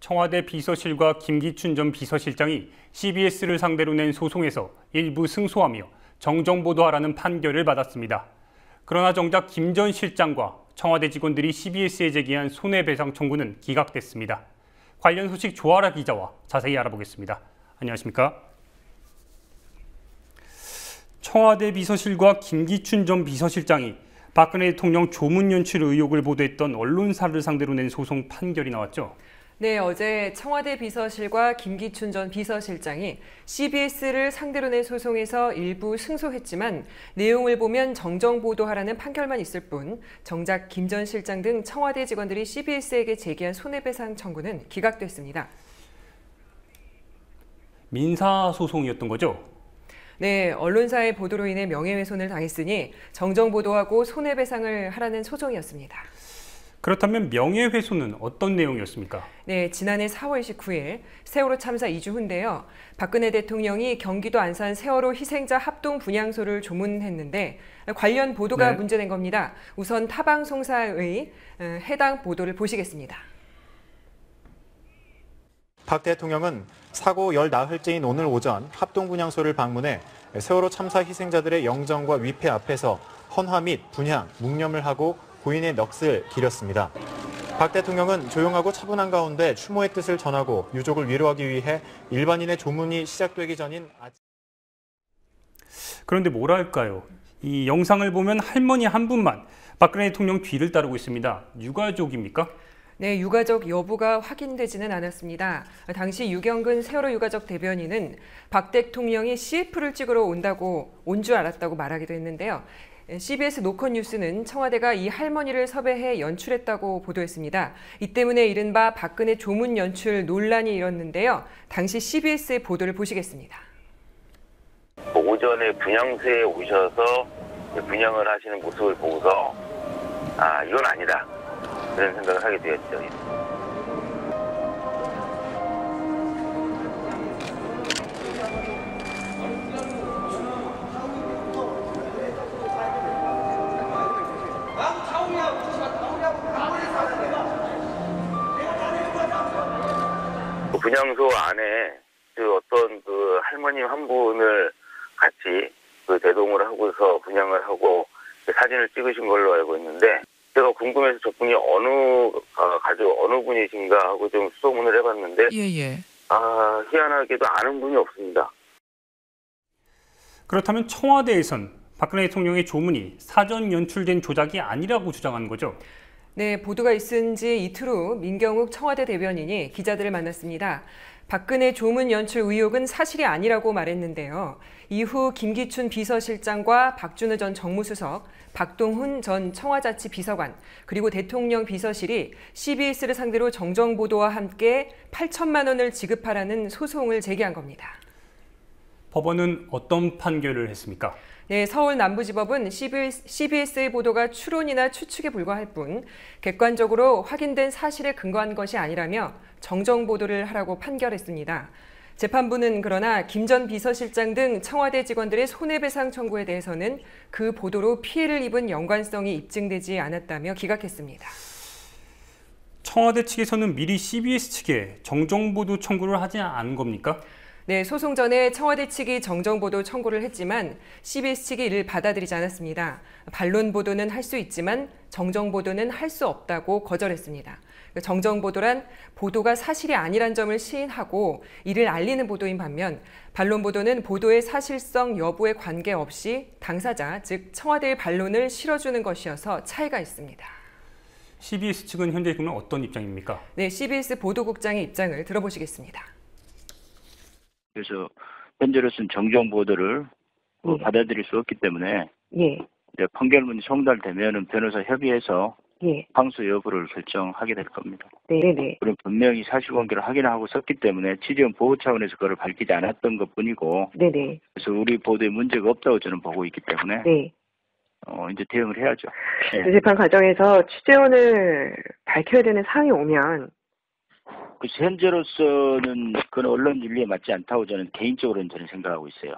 청와대 비서실과 김기춘 전 비서실장이 CBS를 상대로 낸 소송에서 일부 승소하며 정정보도하라는 판결을 받았습니다. 그러나 정작 김 전 실장과 청와대 직원들이 CBS에 제기한 손해배상 청구는 기각됐습니다. 관련 소식 조아라 기자와 자세히 알아보겠습니다. 안녕하십니까? 청와대 비서실과 김기춘 전 비서실장이 박근혜 대통령 조문 연출 의혹을 보도했던 언론사를 상대로 낸 소송 판결이 나왔죠. 네, 어제 청와대 비서실과 김기춘 전 비서실장이 CBS를 상대로 낸 소송에서 일부 승소했지만 내용을 보면 정정 보도하라는 판결만 있을 뿐 정작 김 전 실장 등 청와대 직원들이 CBS에게 제기한 손해배상 청구는 기각됐습니다. 민사소송이었던 거죠? 네, 언론사의 보도로 인해 명예훼손을 당했으니 정정 보도하고 손해배상을 하라는 소송이었습니다. 그렇다면 명예훼손은 어떤 내용이었습니까? 네, 지난해 4월 19일 세월호 참사 2주 후인데요. 박근혜 대통령이 경기도 안산 세월호 희생자 합동 분향소를 조문했는데 관련 보도가 문제된 겁니다. 우선 타방송사의 해당 보도를 보시겠습니다. 박 대통령은 사고 열 나흘째인 오늘 오전 합동분향소를 방문해 세월호 참사 희생자들의 영정과 위패 앞에서 헌화 및 분향, 묵념을 하고 고인의 넋을 기렸습니다. 박 대통령은 조용하고 차분한 가운데 추모의 뜻을 전하고 유족을 위로하기 위해 일반인의 조문이 시작되기 전인 아침. 그런데 뭐랄까요? 이 영상을 보면 할머니 한 분만 박근혜 대통령 뒤를 따르고 있습니다. 유가족입니까? 네, 유가족 여부가 확인되지는 않았습니다. 당시 유경근 세월호 유가족 대변인은 박 대통령이 CF를 찍으러 온 줄 알았다고 말하기도 했는데요. CBS 노컷 뉴스는 청와대가 이 할머니를 섭외해 연출했다고 보도했습니다. 이 때문에 이른바 박근혜 조문 연출 논란이 일었는데요. 당시 CBS의 보도를 보시겠습니다. 오전에 분향소에 오셔서 분향을 하시는 모습을 보고서 이건 아니다. 그런 생각을 하게 되었죠. 분향소 안에 어떤 할머님 한 분을 같이 대동을 하고서 분향을 하고 사진을 찍으신 걸로 알고 있는데 제가 궁금해서 저분이 어느 분이신가 하고 좀 수소문을 해봤는데 희한하게도 아는 분이 없습니다. 그렇다면 청와대에선 박근혜 대통령의 조문이 사전 연출된 조작이 아니라고 주장한 거죠? 네, 보도가 있은 지 이틀 후 민경욱 청와대 대변인이 기자들을 만났습니다. 박근혜 조문 연출 의혹은 사실이 아니라고 말했는데요. 이후 김기춘 비서실장과 박준우 전 정무수석, 박동훈 전 청와자치 비서관, 그리고 대통령 비서실이 CBS를 상대로 정정보도와 함께 8천만 원을 지급하라는 소송을 제기한 겁니다. 법원은 어떤 판결을 했습니까? 네, 서울 남부지법은 CBS의 보도가 추론이나 추측에 불과할 뿐 객관적으로 확인된 사실에 근거한 것이 아니라며 정정 보도를 하라고 판결했습니다. 재판부는 그러나 김 전 비서실장 등 청와대 직원들의 손해배상 청구에 대해서는 그 보도로 피해를 입은 연관성이 입증되지 않았다며 기각했습니다. 청와대 측에서는 미리 CBS 측에 정정보도 청구를 하지 않은 겁니까? 네, 소송 전에 청와대 측이 정정보도 청구를 했지만 CBS 측이 이를 받아들이지 않았습니다. 반론 보도는 할 수 있지만 정정보도는 할 수 없다고 거절했습니다. 정정보도란 보도가 사실이 아니란 점을 시인하고 이를 알리는 보도인 반면 반론 보도는 보도의 사실성 여부에 관계없이 당사자, 즉 청와대의 반론을 실어주는 것이어서 차이가 있습니다. CBS 측은 현재 그러면 어떤 입장입니까? 네, CBS 보도국장의 입장을 들어보시겠습니다. 그래서 현재로서는 정정 보도를 받아들일 수 없기 때문에 이제 판결문이 송달되면은 변호사 협의해서 항소 여부를 결정하게 될 겁니다. 그럼 분명히 사실관계를 확인하고 썼기 때문에 취재원 보호 차원에서 그걸 밝히지 않았던 것뿐이고 그래서 우리 보도에 문제가 없다고 저는 보고 있기 때문에 이제 대응을 해야죠. 재판 과정에서 취재원을 밝혀야 되는 사항이 오면 그래서 현재로서는 그건 언론 윤리에 맞지 않다고 저는 개인적으로는 저는 생각하고 있어요.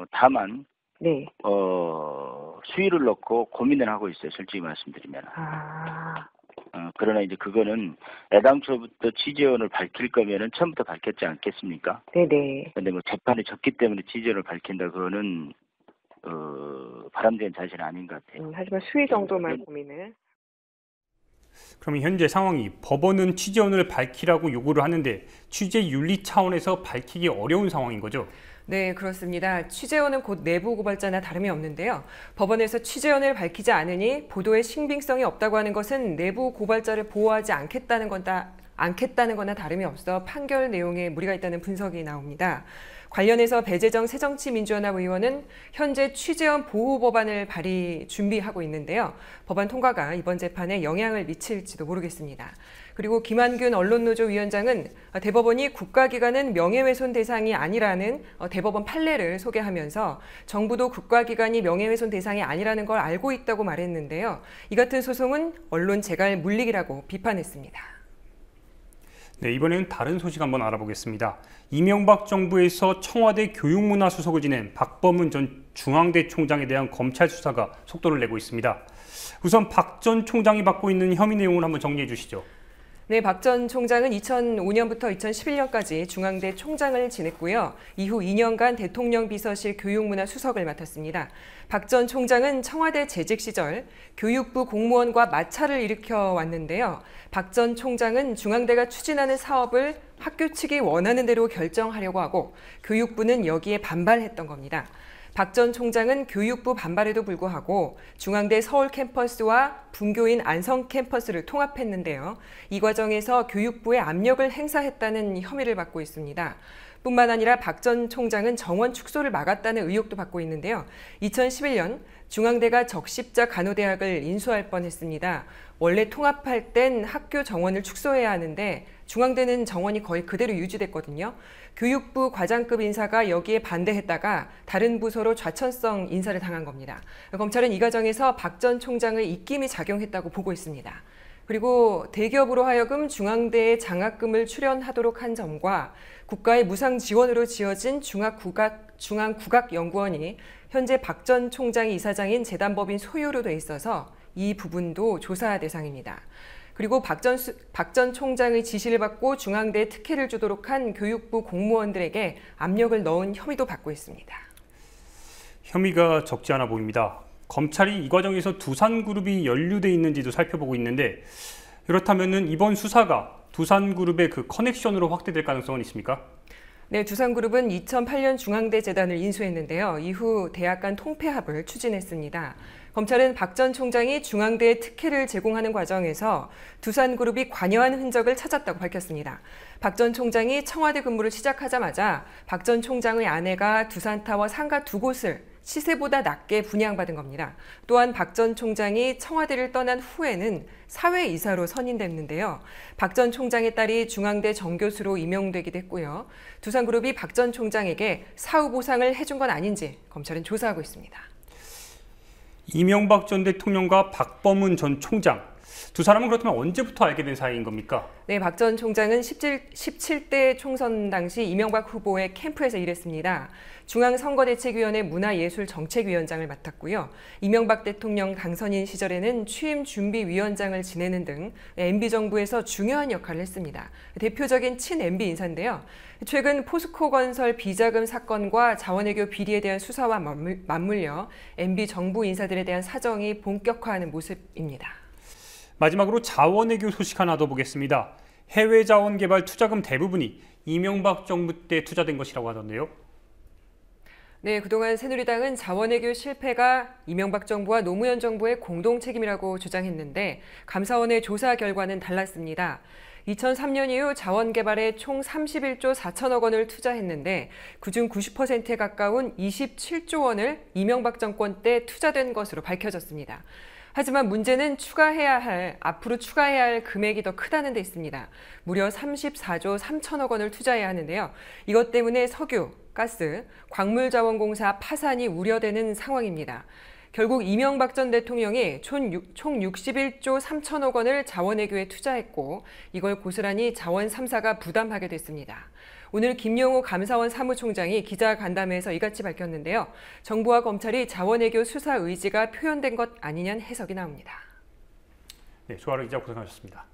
다만 수위를 놓고 고민을 하고 있어요. 솔직히 말씀드리면. 그러나 이제 그거는 애당초부터 취재원을 밝힐 거면은 처음부터 밝혔지 않겠습니까? 네네. 근데 뭐 재판이 졌기 때문에 취재원을 밝힌다 그거는 바람직한 자세는 아닌 것 같아요. 하지만 수위 정도만 고민을. 그러면 현재 상황이 법원은 취재원을 밝히라고 요구를 하는데 취재 윤리 차원에서 밝히기 어려운 상황인 거죠? 네, 그렇습니다. 취재원은 곧 내부 고발자나 다름이 없는데요. 법원에서 취재원을 밝히지 않으니 보도의 신빙성이 없다고 하는 것은 내부 고발자를 보호하지 않겠다는 거나 다름이 없어 판결 내용에 무리가 있다는 분석이 나옵니다. 관련해서 배재정 새정치민주연합 의원은 현재 취재원 보호 법안을 준비하고 있는데요. 법안 통과가 이번 재판에 영향을 미칠지도 모르겠습니다. 그리고 김한균 언론노조 위원장은 대법원이 국가기관은 명예훼손 대상이 아니라는 대법원 판례를 소개하면서 정부도 국가기관이 명예훼손 대상이 아니라는 걸 알고 있다고 말했는데요. 이 같은 소송은 언론 재갈 물리기라고 비판했습니다. 네, 이번에는 다른 소식 한번 알아보겠습니다. 이명박 정부에서 청와대 교육문화수석을 지낸 박범은 전 중앙대 총장에 대한 검찰 수사가 속도를 내고 있습니다. 우선 박 전 총장이 받고 있는 혐의 내용을 한번 정리해 주시죠. 네, 박 전 총장은 2005년부터 2011년까지 중앙대 총장을 지냈고요. 이후 2년간 대통령 비서실 교육문화수석을 맡았습니다. 박 전 총장은 청와대 재직 시절 교육부 공무원과 마찰을 일으켜 왔는데요. 박 전 총장은 중앙대가 추진하는 사업을 학교 측이 원하는 대로 결정하려고 하고 교육부는 여기에 반발했던 겁니다. 박 전 총장은 교육부 반발에도 불구하고 중앙대 서울 캠퍼스와 분교인 안성 캠퍼스를 통합했는데요. 이 과정에서 교육부에 압력을 행사했다는 혐의를 받고 있습니다. 뿐만 아니라 박 전 총장은 정원 축소를 막았다는 의혹도 받고 있는데요. 2011년 중앙대가 적십자 간호대학을 인수할 뻔했습니다. 원래 통합할 땐 학교 정원을 축소해야 하는데 중앙대는 정원이 거의 그대로 유지됐거든요. 교육부 과장급 인사가 여기에 반대했다가 다른 부서로 좌천성 인사를 당한 겁니다. 검찰은 이 과정에서 박 전 총장의 입김이 작용했다고 보고 있습니다. 그리고 대기업으로 하여금 중앙대에 장학금을 출연하도록 한 점과 국가의 무상 지원으로 지어진 중앙국악연구원이 현재 박 전 총장이 이사장인 재단법인 소유로 돼 있어서 이 부분도 조사 대상입니다. 그리고 박 전 총장의 지시를 받고 중앙대에 특혜를 주도록 한 교육부 공무원들에게 압력을 넣은 혐의도 받고 있습니다. 혐의가 적지 않아 보입니다. 검찰이 이 과정에서 두산그룹이 연루돼 있는지도 살펴보고 있는데 그렇다면 이번 수사가 두산그룹의 그 커넥션으로 확대될 가능성은 있습니까? 네, 두산그룹은 2008년 중앙대 재단을 인수했는데요. 이후 대학 간 통폐합을 추진했습니다. 검찰은 박 전 총장이 중앙대에 특혜를 제공하는 과정에서 두산그룹이 관여한 흔적을 찾았다고 밝혔습니다. 박 전 총장이 청와대 근무를 시작하자마자 박 전 총장의 아내가 두산타워 상가 2곳을 시세보다 낮게 분양받은 겁니다. 또한 박 전 총장이 청와대를 떠난 후에는 사회이사로 선임됐는데요. 박 전 총장의 딸이 중앙대 정교수로 임용되기도 했고요. 두산그룹이 박 전 총장에게 사후 보상을 해준 건 아닌지 검찰은 조사하고 있습니다. 이명박 전 대통령과 박범은 전 총장, 두 사람은 그렇다면 언제부터 알게 된 사이인 겁니까? 네, 박 전 총장은 17대 총선 당시 이명박 후보의 캠프에서 일했습니다. 중앙선거대책위원회 문화예술정책위원장을 맡았고요. 이명박 대통령 당선인 시절에는 취임준비위원장을 지내는 등 MB정부에서 중요한 역할을 했습니다. 대표적인 친MB 인사인데요. 최근 포스코건설 비자금 사건과 자원외교 비리에 대한 수사와 맞물려 MB 정부 인사들에 대한 사정이 본격화하는 모습입니다. 마지막으로 자원외교 소식 하나 더 보겠습니다. 해외 자원 개발 투자금 대부분이 이명박 정부 때 투자된 것이라고 하던데요. 네, 그동안 새누리당은 자원외교 실패가 이명박 정부와 노무현 정부의 공동 책임이라고 주장했는데 감사원의 조사 결과는 달랐습니다. 2003년 이후 자원 개발에 총 31조 4천억 원을 투자했는데 그중 90%에 가까운 27조 원을 이명박 정권 때 투자된 것으로 밝혀졌습니다. 하지만 문제는 앞으로 추가해야 할 금액이 더 크다는 데 있습니다. 무려 34조 3천억 원을 투자해야 하는데요. 이것 때문에 석유, 가스, 광물자원공사 파산이 우려되는 상황입니다. 결국 이명박 전 대통령이 총 61조 3천억 원을 자원외교에 투자했고 이걸 고스란히 자원 3사가 부담하게 됐습니다. 오늘 김용호 감사원 사무총장이 기자간담회에서 이같이 밝혔는데요. 정부와 검찰이 자원외교 수사 의지가 표현된 것 아니냐는 해석이 나옵니다. 네, 조아라 기자 고생하셨습니다.